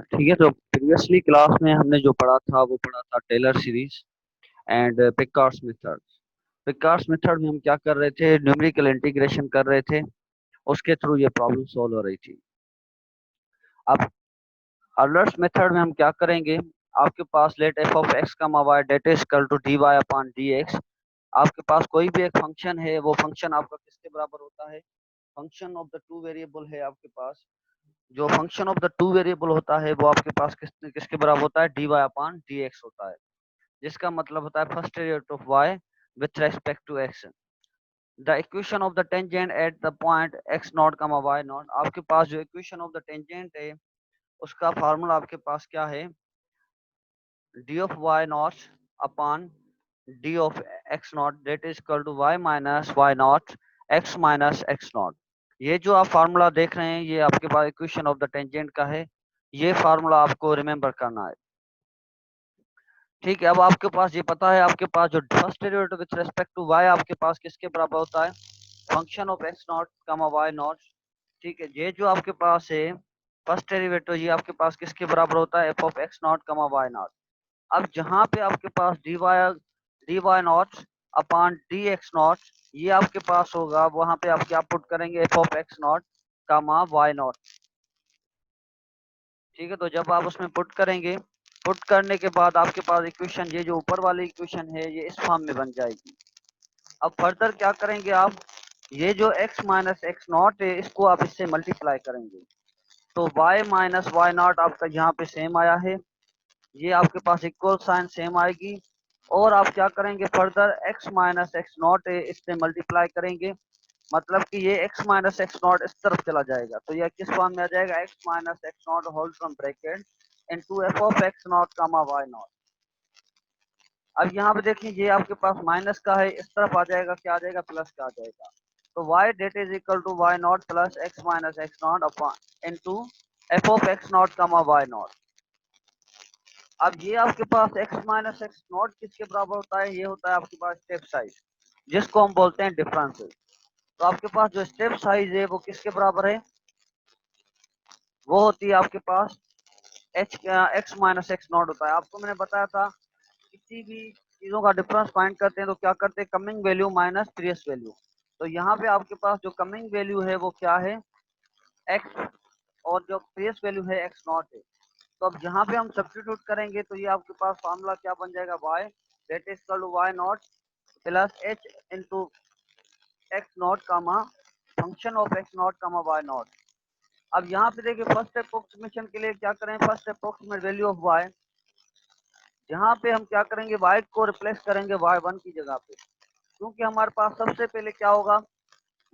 ठीक है, तो प्रीवियसली क्लास में हमने जो पढ़ा था वो पढ़ा था Taylor series and Picard's method. Picard's method में हम क्या कर रहे थे, न्यूमेरिकल इंटीग्रेशन कर रहे थे। उसके थ्रू ये प्रॉब्लम सॉल्व हो रही थी। अब अर्लर्स मेथड में हम क्या करेंगे, आपके पास लेट एफ ऑफ एक्स का y that is equal to d y upon d x. आपके पास कोई भी एक फंक्शन है, वो फंक्शन आपका किसके बराबर होता है, function of the two variable है आपके पास। जो function of the two variable होता है वो आपके पास किसके बराबर होता है, d y upon d x होता है। जिसका मतलब होता है first derivative of y with respect to x। The equation of the tangent at the point x not comma y not. आपके पास जो इक्वेशन ऑफ द टेंजेंट है उसका फार्मूला आपके पास क्या है, d of y not upon d of x not that is equal to y minus y not x minus x not. ये जो आप फार्मूला देख रहे हैं ये आपके पास इक्वेशन ऑफ द टेंजेंट का है। ये फार्मूला आपको रिमेंबर करना है। ठीक है, अब आपके पास ये पता है, आपके पास जो first derivative with respect to y आपके पास किसके बराबर होता है, function of x not comma y not. ठीक है, ये जो आपके पास है फर्स्ट डेरिवेटिव ये आपके पास किसके बराबर होता है, f of x not comma y not. अब जहाँ पे आपके पास dy not upon dx not ये आपके पास होगा, वहां पे आप क्या पुट करेंगे, f of x not comma y not. ठीक है, तो जब आप उसमें पुट करेंगे, पुट करने के बाद आपके पास इक्वेशन ये जो ऊपर वाली इक्वेशन है ये इस फॉर्म में बन जाएगी। अब फर्दर क्या करेंगे आप, ये जो x माइनस एक्स नॉट है इसको आप इससे मल्टीप्लाई करेंगे, तो y माइनस वाई नॉट आपका यहाँ पे सेम आया है, ये आपके पास इक्वल साइन सेम आएगी। और आप क्या करेंगे, further x minus x naught है इससे मल्टीप्लाई करेंगे, मतलब कि ये x माइनस एक्स नॉट इस तरफ चला जाएगा, तो ये किस फॉर्म में आ जाएगा, x minus x not whole from bracket into f of x not comma y not. अब यहाँ पे देखिए ये आपके पास माइनस का है, इस तरफ आ जाएगा, क्या आ जाएगा, प्लस का आ जाएगा। तो y that is equal to y not plus x minus x not upon into f of x not comma y not. अब ये आपके पास x माइनस एक्स नॉट किसके बराबर होता है, ये होता है आपके पास स्टेप साइज, जिसको हम बोलते हैं डिफरेंस। तो आपके पास जो स्टेप साइज है वो किसके बराबर है, वो होती है आपके पास x माइनस एक्स नॉट होता है। आपको मैंने बताया था किसी भी चीजों का डिफरेंस फाइंड करते हैं तो क्या करते हैं, coming value minus previous value. तो यहाँ पे आपके पास जो कमिंग वैल्यू है वो क्या है, x, और जो प्रीवियस वैल्यू है x नॉट है। तो अब जहाँ पे हम सब्स्टिट्यूट करेंगे तो ये आपके पास फार्मूला क्या बन जाएगा, y that is equal to y not plus h into x not comma function of x not comma y not. अब यहाँ पे देखिए फर्स्ट अप्रोक्सीमेशन के लिए क्या करें, first approximate value of y, यहाँ पे हम क्या करेंगे, y को रिप्लेस करेंगे y1 की जगह पे, क्योंकि हमारे पास सबसे पहले क्या होगा,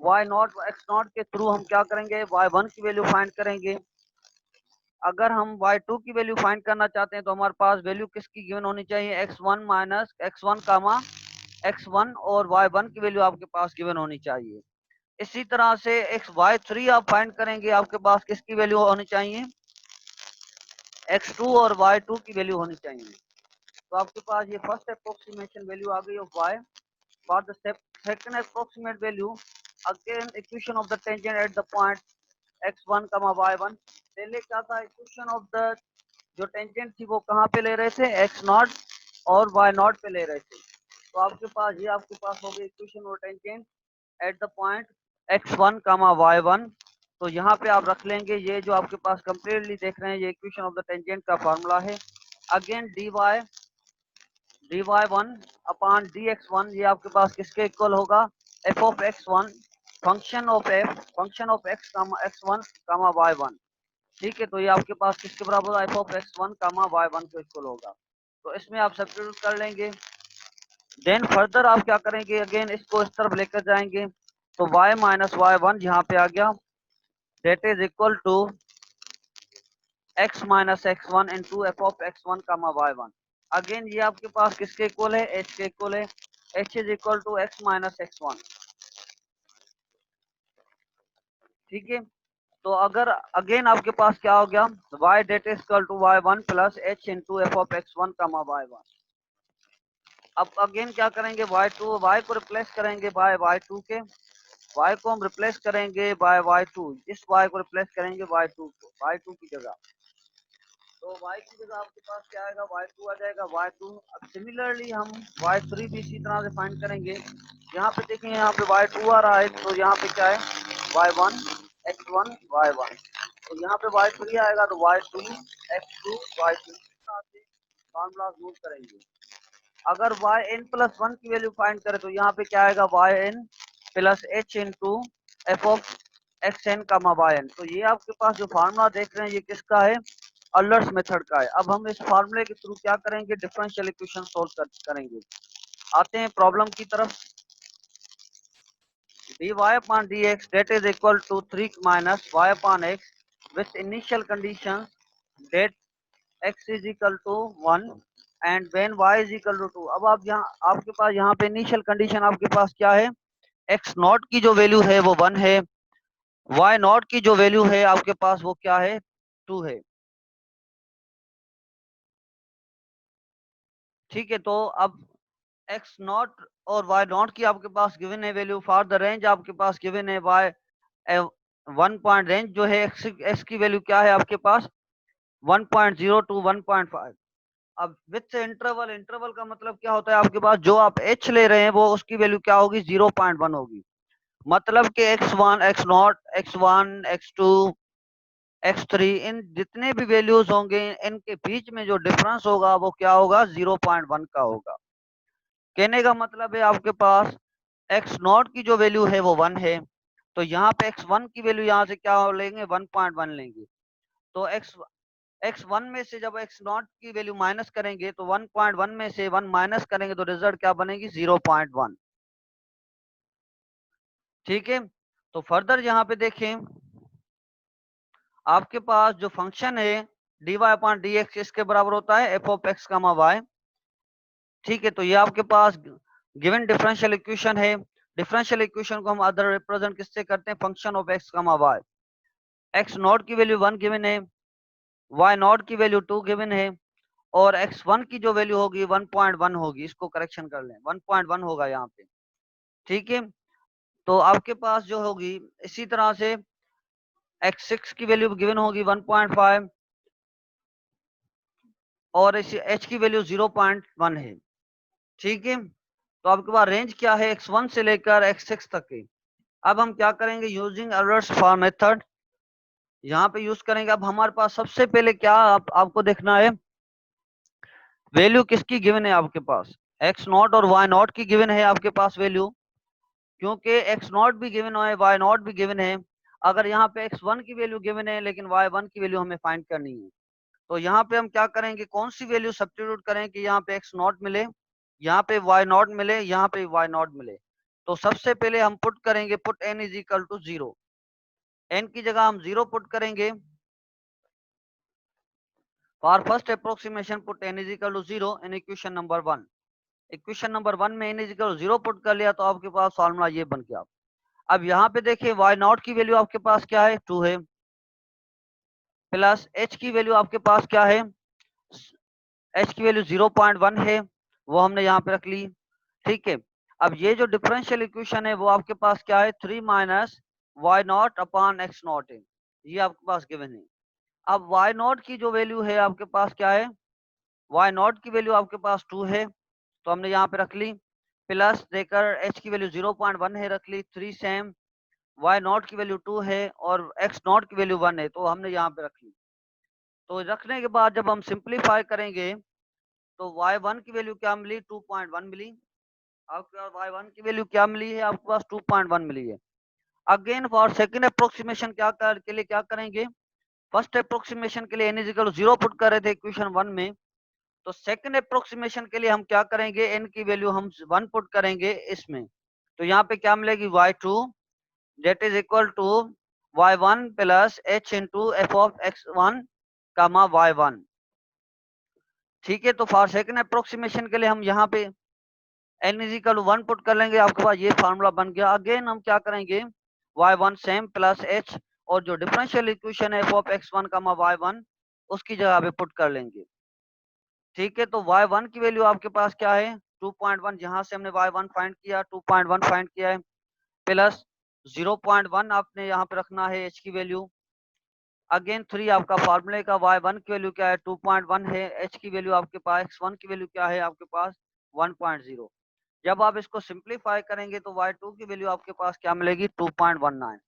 y नॉट एक्स नॉट के थ्रू हम क्या करेंगे, y1 की वैल्यू फाइंड करेंगे। अगर हम y2 की वैल्यू फाइंड करना चाहते हैं तो हमारे पास वैल्यू किसकी गिवन होनी चाहिए, x1 माइनस x1 कामा x1, और y1 की वैल्यू आपके पास गिवन होनी चाहिए। इसी तरह से y3 आप फाइंड करेंगे, आपके पास किसकी वैल्यू होनी चाहिए, x2 और y2 की वैल्यू होनी चाहिए। तो आपके पास ये फर्स्ट अप्रोक्सीमेशन वैल्यू आ गई of y। For the second approximate value, again equation of the tangent at the point x1 y1। पहले क्या था, इक्वेशन ऑफ द जो टेंजेंट थी वो कहाँ पे ले रहे थे, x नॉट और y नॉट पे ले रहे थे। तो आपके पास ये आपके पास हो गई equation of tangent at the point x1 y1। तो यहाँ पे आप रख लेंगे, ये जो आपके पास कंप्लीटली देख रहे हैं ये इक्वेशन ऑफ द टेंजेंट का फार्मूला है। अगेन dy1 अपॉन dx1 ये आपके पास किसके इक्वल होगा, f of x1 function of x comma x1 comma y1। ठीक है, तो ये आपके पास किसके बराबर होगा, f of x1 comma y1 के इक्वल होगा। तो इसमें आप सब्स्टिट्यूट कर लेंगे। देन फर्दर आप क्या करेंगे, अगेन इसको इस तरफ लेकर जाएंगे, तो y माइनस y1 यहाँ पे आ गया, that is equal to x minus x1 into f of x1 comma y1। Again ये आपके पास किसके इक्वल है, h के इक्वल है, h is equal to x minus x1। ठीक है, तो अगर अगेन आपके पास क्या हो गया, y that is equal to y1 plus h into f of x1 comma y1। अब अगेन क्या करेंगे, y को रिप्लेस करेंगे बाय y2 के, y को हम रिप्लेस करेंगे बाय y2, इस y को रिप्लेस करेंगे y2 को y2 की जगह। तो y की जगह आपके पास क्या आएगा, y2 आ जाएगा, y2। अब सिमिलरली हम y3 भी इसी तरह से फाइंड करेंगे। यहाँ पे देखें, यहाँ पे y2 आ रहा है, तो यहाँ पे क्या है, y1 x1 y1। तो यहाँ पे y3 आएगा तो y2 x2 y2। Formula use करेंगे। अगर yn प्लस 1 की वैल्यू फाइंड करें तो यहाँ पे क्या आएगा, yn plus h into f of x n का yn। तो ये आपके पास जो फार्मूला देख रहे हैं ये किसका है, अल्लर्स मेथड का है। अब हम इस फार्मूले के थ्रू क्या करेंगे, डिफरेंशियल इक्वेशन सोल्व करेंगे। आते हैं प्रॉब्लम की तरफ। dy upon dx that is equal to 3 minus y upon x with initial conditions that x is equal to 1 and when y is equal to 2। अब आप यहाँ, आपके पास यहाँ पे इनिशियल कंडीशन आपके पास क्या है, x नॉट की जो वैल्यू है वो 1 है, y नॉट की जो वैल्यू है आपके पास वो क्या है, 2 है। ठीक है, तो अब x नॉट और y नॉट की आपके पास गिवन है वैल्यू फॉर द रेंज, आपके पास गिवन है y 1 पॉइंट रेंज जो है x की वैल्यू क्या है आपके पास 1.0 टू 1.5। अब विथ इंटरवल, इंटरवल का मतलब क्या होता है, आपके पास जो आप h ले रहे हैं वो उसकी वैल्यू क्या होगी, 0.1 होगी। मतलब कि x1 x0 x1 x2 x3 इन जितने भी वैल्यूज होंगे इनके बीच में जो डिफरेंस होगा वो क्या होगा, 0.1 का होगा। कहने का मतलब है आपके पास एक्स नॉट की जो वैल्यू है वो 1 है, तो यहाँ पे x1 की वैल्यू यहाँ से क्या लेंगे, 1.1 लेंगे। तो x1 में से जब x नॉट की वैल्यू माइनस करेंगे तो 1.1 में से 1 माइनस करेंगे तो रिजल्ट क्या बनेगी, 0.1। ठीक है, तो फर्दर यहाँ पे देखें, आपके पास जो फंक्शन है dy अपॉन dx इसके बराबर होता है f of x comma y. ठीक है, तो ये आपके पास गिवन डिफरेंशियल इक्वेशन है। डिफरेंशियल इक्वेशन को हम अदर रिप्रेजेंट किससे करते हैं, function of x comma y. X naught की वैल्यू 1 गिवन है, वाई नॉट की वैल्यू 2 गिवन है और x1 की जो वैल्यू होगी 1.1 होगी। इसको करेक्शन कर लें, 1.1 होगा यहाँ पे। ठीक है, तो आपके पास जो होगी इसी तरह से x6 की वैल्यू गिवन होगी 1.5 और इसी h की वैल्यू 0.1 है। ठीक है, तो आपके पास रेंज क्या है, x1 से लेकर x6 तक की। अब हम क्या करेंगे, यूजिंग एरर्स फॉर मेथड यहाँ पे यूज करेंगे। अब हमारे पास सबसे पहले क्या आपको देखना है, वैल्यू किसकी गिवन है, आपके पास x नॉट और y नॉट की गिवन है आपके पास वैल्यू। क्योंकि x नॉट भी गिवन है, y नॉट भी गिवन है। अगर यहाँ पे x1 की वैल्यू गिवन है लेकिन y1 की वैल्यू हमें फाइंड करनी है, तो यहाँ पे हम क्या करेंगे, कौन सी वैल्यू सब्स्टिट्यूट करें कि यहाँ पे x नॉट मिले, यहाँ पे y नॉट मिले, यहाँ पे y नॉट मिले। तो सबसे पहले हम पुट करेंगे, put n is equal to 0। n की जगह हम 0 पुट करेंगे। For first approximation put n is equal to 0 in equation number 1। Equation number 1 में n is equal to 0 put कर लिया तो आपके पास फॉर्मूला ये बन गया। अब यहाँ पे देखिए y नॉट की वैल्यू आपके पास क्या है, 2 है, प्लस h की वैल्यू आपके पास क्या है, h की वैल्यू 0.1 है, वो हमने यहाँ पे रख ली। ठीक है, अब ये जो डिफरेंशियल इक्वेशन है वो आपके पास क्या है, 3 minus y naught upon x naught है, ये आपके पास गिवन है। अब वाई नॉट की जो वैल्यू है आपके पास क्या है, वाई नॉट की वैल्यू आपके पास 2 है, तो हमने यहाँ पे रख ली। प्लस देकर h की वैल्यू 0.1 है, रख ली। 3 सेम, वाई नॉट की वैल्यू 2 है और एक्स नॉट की वैल्यू 1 है, तो हमने यहाँ पे रख ली। तो रखने के बाद जब हम सिंप्लीफाई करेंगे तो y1 की वैल्यू क्या मिली, 2.1 मिली। आपके पास y1 की वैल्यू क्या मिली है, आपके पास 2.1 मिली है। अगेन फॉर सेकंड अप्रोक्सीमेशन के लिए क्या करेंगे, फर्स्ट अप्रोक्सीमेशन के लिए n इक्वल 0 पुट कर रहे थे इक्वेशन 1 में, तो सेकंड अप्रोक्सीमेशन के लिए हम क्या करेंगे, n की वैल्यू हम 1 पुट करेंगे इसमें। तो यहाँ पे क्या मिलेगी, y2 that is equal to y1 plus h into f of x1 comma y1। ठीक है, तो फॉर सेकंड अप्रोक्सीमेशन के लिए हम यहाँ पे n इज इक्वल 1 पुट कर लेंगे, आपके पास ये फार्मूला बन गया। अगेन हम क्या करेंगे, y1 सेम प्लस h और जो डिफरेंशियल इक्वेशन है f of x1 comma y1 उसकी जगह पे पुट कर लेंगे। ठीक है, तो y1 की वैल्यू आपके पास क्या है, 2.1, जहां से हमने y1 फाइंड किया 2.1 फाइंड किया है, प्लस 0.1 आपने यहाँ पे रखना है h की वैल्यू। अगेन 3 आपका फार्मूले का y1 की वैल्यू क्या है 2.1 है, h की वैल्यू आपके पास x1 की वैल्यू क्या है आपके पास 1.0। जब आप इसको सिंप्लीफाई करेंगे तो y2 की वैल्यू आपके पास क्या मिलेगी 2.19।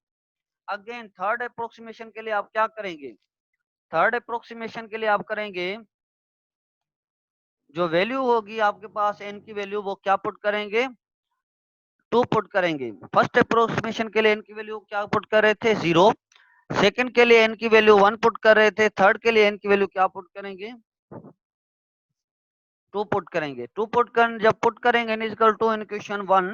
अगेन थर्ड अप्रोक्सीमेशन के लिए आप क्या करेंगे, थर्ड अप्रोक्सीमेशन के लिए आप करेंगे जो वैल्यू होगी आपके पास n की वैल्यू वो क्या पुट करेंगे 2 पुट करेंगे। फर्स्ट अप्रोक्सीमेशन के लिए n की वैल्यू क्या पुट कर रहे थे 0, सेकंड के लिए n की वैल्यू 1 पुट कर रहे थे, थर्ड के लिए n की वैल्यू क्या पुट करेंगे 2 पुट करेंगे। 2 पुट कर जब पुट करेंगे n equal to in equation 1,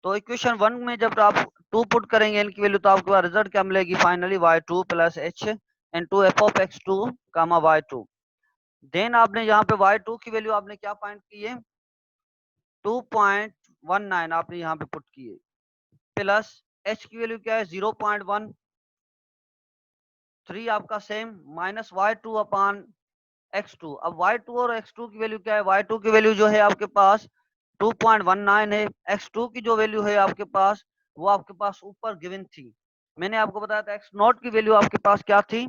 तो इक्वेशन 1 में जब आप 2 पुट करेंगे n की वैल्यू तो आपके पास रिजल्ट क्या मिलेगी finally y2 plus h into f of x2 comma y2। Then आपने यहाँ पे y2 की वैल्यू आपने क्या फाइंड की है 2.19 आपने यहाँ पे पुट की है, प्लस h की वैल्यू क्या है 0.1, 3 आपका सेम माइनस y2 अपान x2। अब y2 और x2 की वैल्यू क्या है, y2 की वैल्यू जो है आपके पास 2.19 है, x2 की जो वैल्यू है आपके पास वो आपके पास ऊपर गिवन थी। मैंने आपको बताया था x नॉट की वैल्यू आपके पास क्या थी,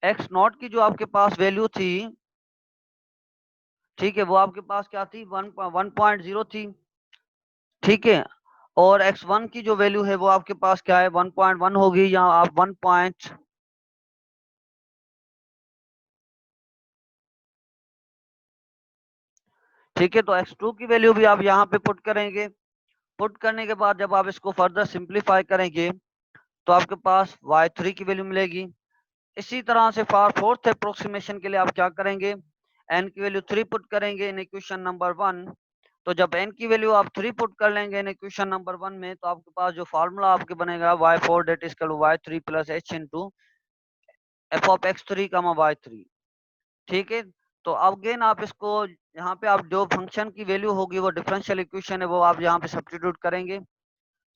x नॉट की जो आपके पास वैल्यू थी, ठीक है, वो आपके पास क्या थी 1.0 थी, ठीक है। और x1 की जो वैल्यू है वो आपके पास क्या है 1.1 होगी, या आप 1 ठीक है। तो x2 की वैल्यू भी आप यहाँ पे पुट करेंगे। पुट करने के बाद जब आप इसको फर्दर सिंप्लीफाई करेंगे तो आपके पास y3 की वैल्यू मिलेगी। इसी तरह से फॉर फोर्थ अप्रोक्सीमेशन के लिए आप क्या करेंगे, n की वैल्यू 3 पुट करेंगे इन इक्वेशन नंबर 1। तो जब n की वैल्यू आप 3 पुट कर लेंगे इन इक्वेशन नंबर 1 में, तो आपके पास जो फार्मूला आपके बनेगा y4 that is equal to y3 plus h into f of x3 comma y3, ठीक है। तो अगेन आप इसको यहाँ पे आप जो फंक्शन की वैल्यू होगी वो डिफरेंशियल इक्वेशन है वो आप यहाँ पे सब्स्टिट्यूट करेंगे।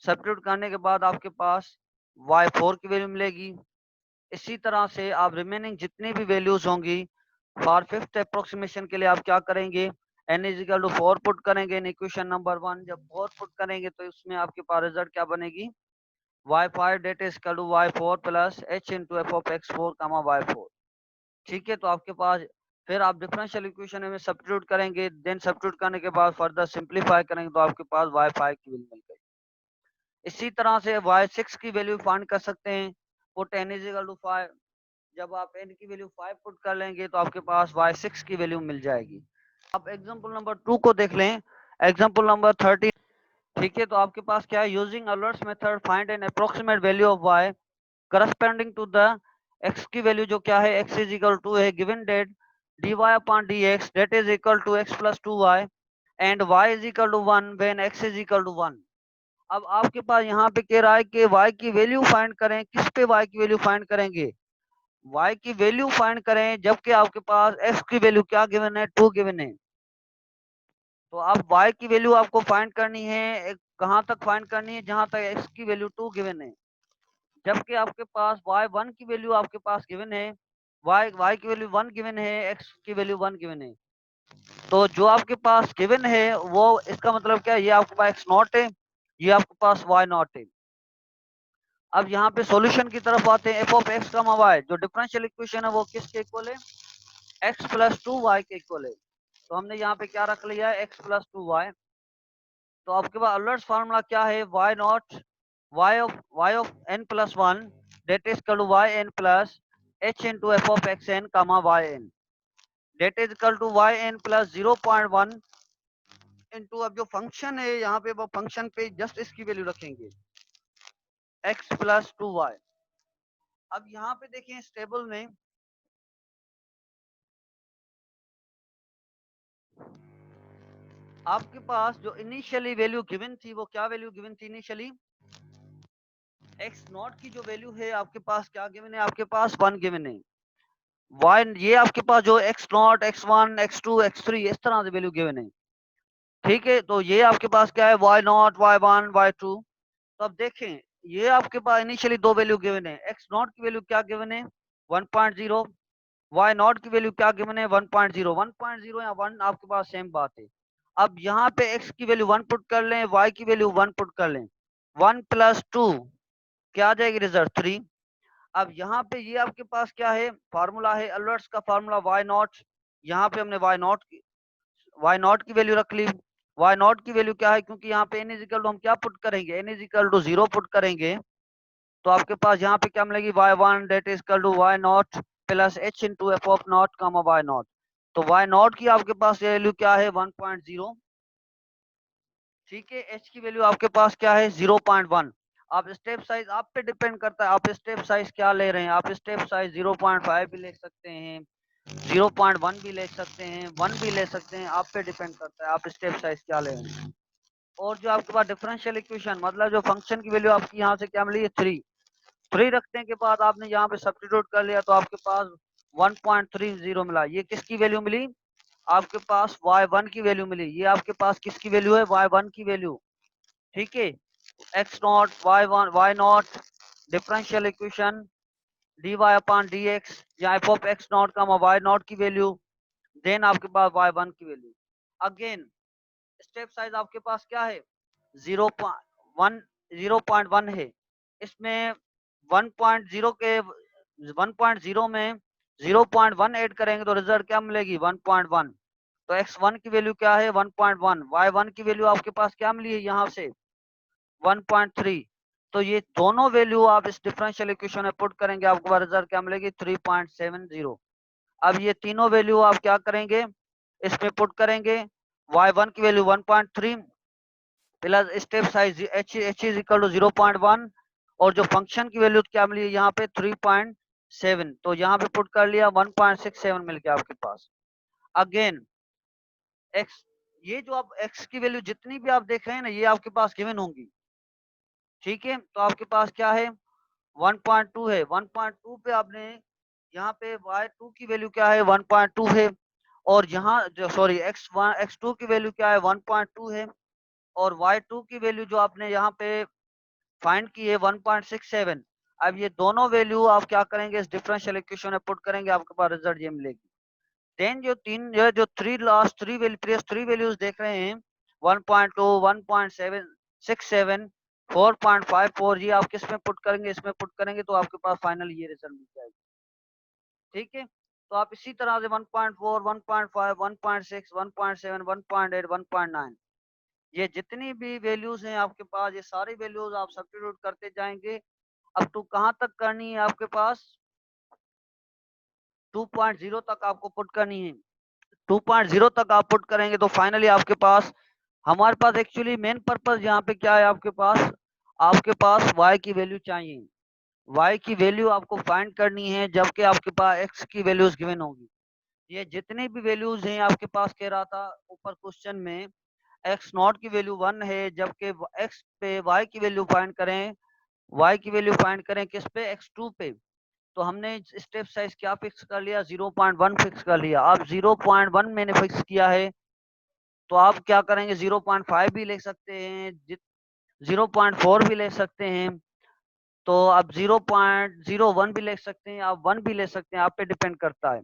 सब्स्टिट्यूट करने के बाद आपके पास y4 की वैल्यू मिलेगी। इसी तरह से आप रिमेनिंग जितनी भी वैल्यूज होंगी फॉर फिफ्थ अप्रोक्सीमेशन के लिए आप क्या करेंगे, n is equal to 4 put करेंगे इन इक्वेशन नंबर 1। जब 4 पुट करेंगे तो इसमें आपके पास रिजल्ट क्या बनेगी y5 that is equal to y4 plus h into f of x4 comma y4, ठीक है। तो आपके पास फिर आप डिफरेंशियल इक्वेशन में सब्स्टिट्यूट करेंगे, देन सब्स्टिट्यूट करने के बाद फर्दर सिंप्लीफाई करेंगे तो आपके पास y5 की वैल्यू मिल गई। इसी तरह से y6 की वैल्यू फाइंड कर सकते हैं, put n is equal to 5। जब आप n की वैल्यू 5 पुट कर लेंगे तो आपके पास y6 की वैल्यू मिल जाएगी। आप एग्जांपल नंबर 2 को देख लें, एग्जांपल नंबर 30, ठीक है। तो आपके पास क्या है, using Euler's method find an approximate value of y corresponding to the x की वैल्यू जो क्या है x इज इक्वल टू है given that dy upon dx that is equal to x plus 2y and y is equal to 1 when x is equal to 1। अब आपके पास यहाँ पे कह रहा है कि y की वैल्यू फाइंड करें, किस पे y की वैल्यू फाइंड करेंगे, y की वैल्यू फाइंड करें जबकि आपके पास x की वैल्यू क्या गिवन है 2 गिवन है। तो अब y की वैल्यू आपको फाइंड करनी है, कहां तक फाइंड करनी है जहां तक x की वैल्यू 2 गिवन है, जबकि आपके पास y1 की वैल्यू आपके पास गिवन है, y की वैल्यू 1 गिवन है, x की वैल्यू 1 गिवन है। तो जो आपके पास गिवन है वो इसका मतलब क्या है, ये आपके पास x नॉट है, ये आपके पास y नॉट है। अब यहाँ पे सॉल्यूशन की तरफ आते हैं, एफ ऑफ एक्स कमा वाई जो डिफरेंशियल इक्वेशन है वो किसके इक्वल है एक्स प्लस 2y के इक्वल है। तो हमने यहाँ पे क्या रख लिया है एक्स प्लस 2y। तो आपके पास अलर्ट्स फार्मूला क्या है y naught y of n plus 1 that is equal to yn plus h into f of x n comma yn that is equal to yn plus 0.1 into, अब जो function है यहाँ पे वो फंक्शन पे just इसकी वैल्यू रखेंगे x plus 2y। अब यहाँ पे देखिए इस टेबल में आपके पास जो इनिशियली वैल्यू गिवन थी वो क्या वैल्यू गिवन थी इनिशियली, एक्स नॉट की जो वैल्यू है आपके पास क्या गिवन है, आपके पास 1 गिवन है। वाई ये आपके पास जो x not x1 x2 x3 इस तरह से वैल्यू गिवन है, ठीक है। तो ये आपके पास क्या है वाई नॉट y1 y2। तो अब देखें ये आपके पास इनिशियली दो वैल्यू गिवन है, एक्स नॉट की वैल्यू क्या गिवन है 1.0, वाई नॉट की वैल्यू क्या गिवन है 1.0। 1.0 या 1 आपके पास सेम बात है। अब यहाँ पे x की वैल्यू 1 पुट कर लें, y की वैल्यू 1 पुट कर लें, 1 प्लस 2 क्या आ जाएगी रिजल्ट 3। अब यहाँ पे ये आपके पास क्या है, फार्मूला है अलर्ट्स का फार्मूला वाई नॉट। यहाँ पे हमने वाई नॉट की वैल्यू रख ली। वाई नॉट की वैल्यू क्या है, क्योंकि यहाँ पे एन इज इक्वल टू हम क्या पुट करेंगे, n is equal to 0 put करेंगे, तो आपके पास यहाँ पे क्या मिलेगी, y1 that is equal to y naught plus h into f of naught comma y naught. तो वाई नॉट की आपके पास वैल्यू क्या है 1.0, ठीक है। h की वैल्यू आपके पास क्या है 0.1। आप स्टेप साइज आप पे डिपेंड करता है, आप स्टेप साइज क्या ले रहे हैं। आप स्टेप साइज 0.5 भी ले सकते हैं, 0.1 भी ले सकते हैं, 1 भी ले सकते हैं, आप पे डिपेंड करता है आप स्टेप साइज क्या ले रहे हैं। और जो आपके पास डिफरेंशियल इक्वेशन मतलब जो फंक्शन की वैल्यू आपकी यहाँ से क्या मिली है 3 रखने के बाद आपने यहाँ पे सब्स्टिट्यूट कर लिया तो आपके पास 1.30 मिला। ये किसकी वैल्यू मिली, आपके पास y1 की वैल्यू मिली। ये आपके पास किसकी वैल्यू है, y1 की वैल्यू, ठीक है। x not y1 y not differential equation dy upon dx या f ऑफ x नॉट का y नॉट की वैल्यू, देन आपके पास y1 की वैल्यू। अगेन स्टेप साइज आपके पास क्या है 0.1 है। इसमें 1.0 के 1.0 में 0.1 ऐड करेंगे तो रिजल्ट क्या मिलेगी 1.1। तो x1 की वैल्यू क्या है 1.1, y1 की वैल्यू आपके पास क्या मिली है यहाँ से 1.3। तो ये दोनों वैल्यू आप इस डिफरेंशियल इक्वेशन में पुट करेंगे, आपको पास रिजल्ट क्या मिलेगी 3.70। अब ये तीनों वैल्यू आप क्या करेंगे, इसमें पुट करेंगे। y1 की value 1.3 plus step size h is equal to 0.1 और जो फंक्शन की वैल्यू क्या मिली यहाँ पे 3.7, तो यहाँ पे पुट कर लिया 1.67 मिल गया आपके पास। अगेन x, ये जो आप x की वैल्यू जितनी भी आप देख रहे हैं ना ये आपके पास गिवन होंगी, ठीक है। तो आपके पास क्या है 1.2 है, 1.2 पे आपने यहाँ पे y2 की वैल्यू क्या है 1.2 है, और यहाँ जो सॉरी x1 x2 की वैल्यू क्या है 1.2 है, और y2 की वैल्यू जो आपने यहाँ पे फाइंड की है 1.67। अब ये दोनों वैल्यू आप क्या करेंगे इस डिफरेंशियल इक्वेशन में पुट करेंगे, आपके पास रिजल्ट ये मिलेगी। देन जो तीन जो three last three value previous three values देख रहे हैं 1.2 1.767 4.54, ये आप किस में पुट करेंगे, इसमें पुट करेंगे तो आपके पास फाइनल ये रिजल्ट मिल जाएगी, ठीक है। तो आप इसी तरह से 1.4 1.5 1.6 1.7 1.8 1.9 ये जितनी भी वैल्यूज हैं आपके पास, ये सारी वैल्यूज आप सब्स्टिट्यूट करते जाएंगे। अब टू कहाँ तक करनी है आपके पास 2.0 तक आपको पुट करनी है। 2.0 तक आप पुट करेंगे तो फाइनली आपके पास हमारे पास एक्चुअली मेन पर्पस यहाँ पे क्या है, आपके पास y की वैल्यू चाहिए। y की वैल्यू आपको फाइंड करनी है जबकि आपके पास x की वैल्यूज गिवन होगी। ये जितनी भी वैल्यूज हैं आपके पास कह रहा था ऊपर क्वेश्चन में x नॉट की वैल्यू 1 है, जबकि x पे y की वैल्यू फाइंड करें, y की वैल्यू फाइंड करें किस पे x2 पे, तो हमने स्टेप साइज क्या फिक्स कर लिया 0.1 फिक्स कर लिया। अब 0.1 मैंने फिक्स किया है तो आप क्या करेंगे 0.5 भी ले सकते हैं, 0.4 भी ले सकते हैं, तो आप 0.01 भी ले सकते हैं, आप 1 भी ले सकते हैं, आप पे डिपेंड करता है।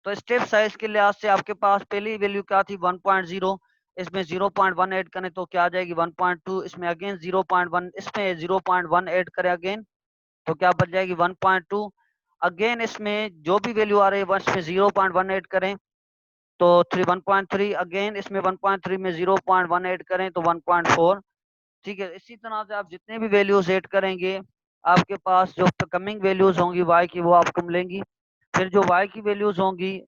तो स्टेप साइज के लिहाज से आपके पास पहली वैल्यू क्या थी 1.0, इसमें 0.1 ऐड करें तो क्या आ जाएगी 1.2, इसमें अगेन 0.1, इसमें 0.1 ऐड करें अगेन तो क्या बच जाएगी 1.2। अगेन इसमें जो भी वैल्यू आ रही है इसमें 0.1 ऐड करें तो 1.3, अगेन इसमें 1.3 में 0.1 ऐड करें तो 1.4, ठीक है। इसी तरह से आप जितने भी वैल्यूज ऐड करेंगे आपके पास जो कमिंग वैल्यूज होंगी y की वो आपको मिलेंगी। फिर जो y की वैल्यूज होंगी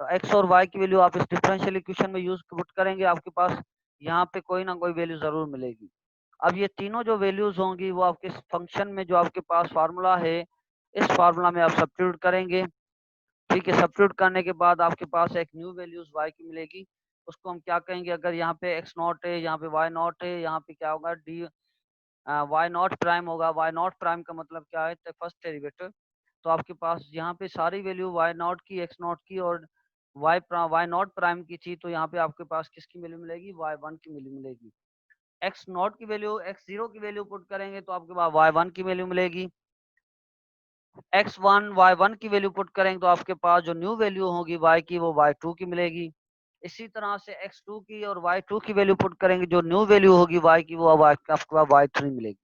x और y की वैल्यू आप इस डिफरेंशियल इक्वेशन में यूज पुट करेंगे, आपके पास यहाँ पे कोई ना कोई वैल्यू जरूर मिलेगी। अब ये तीनों जो वैल्यूज होंगी वो आपके फंक्शन में जो आपके पास फार्मूला है इस फार्मूला में आप सब्स्टिट्यूट करेंगे, ठीक है। सब्स्टिट्यूट करने के बाद आपके पास एक न्यू वैल्यूज y की मिलेगी, उसको हम क्या कहेंगे, अगर यहाँ पे x नॉट है, यहाँ पे y नॉट है, यहाँ पे क्या होगा डी y नॉट प्राइम होगा। y नॉट प्राइम का मतलब क्या है, तो फर्स्ट डेरिवेटिव। तो आपके पास यहाँ पे सारी वैल्यू y नॉट की, x नॉट की और y नॉट प्राइम की थी, तो यहाँ पे आपके पास किसकी वैल्यू मिलेगी y1 की वैल्यू मिलेगी। x नॉट की वैल्यू x0 की वैल्यू पुट करेंगे तो आपके पास y1 की वैल्यू मिलेगी। x1 y1 की वैल्यू पुट करेंगे तो आपके पास जो न्यू वैल्यू होगी y की वो y2 की मिलेगी। इसी तरह से x2 की और y2 की वैल्यू पुट करेंगे, जो न्यू वैल्यू होगी y की वो आपके पास y3 मिलेगी।